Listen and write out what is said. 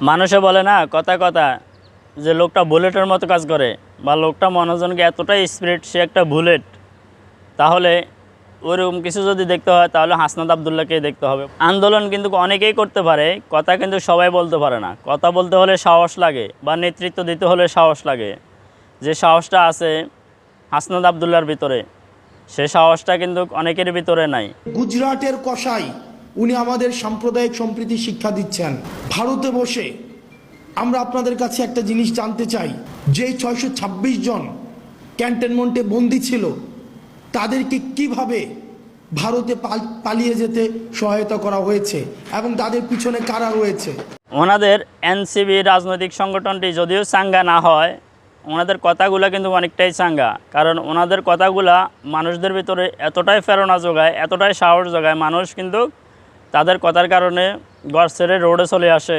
মানুষে বলে না কথা কথা যে লোকটা বুলেটের মতো কাজ করে বা লোকটা মনোজনকে এতটাই স্পিরিট, সে একটা বুলেট। তাহলে ওরকম কিছু যদি দেখতে হয় তাহলে হাসনাত আবদুল্লাহকেই দেখতে হবে। আন্দোলন কিন্তু অনেকেই করতে পারে, কথা কিন্তু সবাই বলতে পারে না। কথা বলতে হলে সাহস লাগে বা নেতৃত্ব দিতে হলে সাহস লাগে। যে সাহসটা আছে হাসনাত আবদুল্লাহর ভিতরে, সে সাহসটা কিন্তু অনেকের ভিতরে নাই। গুজরাটের কসাই উনি আমাদের সাম্প্রদায়িক সম্প্রীতি শিক্ষা দিচ্ছেন। ভারতে বসে আমরা আপনাদের কাছে একটা জিনিস জানতে চাই, যে 626 জন ক্যান্টনমেন্টে বন্দী ছিল তাদেরকে কিভাবে ভারতে পালিয়ে যেতে সহায়তা করা হয়েছে এবং তাদের পিছনে কারা রয়েছে। ওনাদের এনসিবি রাজনৈতিক সংগঠনটি যদিও চাঙ্গা না হয়, ওনাদের কথাগুলো কিন্তু অনেকটাই চাঙ্গা। কারণ ওনাদের কথাগুলা মানুষদের ভিতরে এতটাই প্রেরণা যোগায়, এতটাই সাহস যোগায়, মানুষ কিন্তু তাদের কথার কারণে ঘর ছেড়ে রোডে চলে আসে।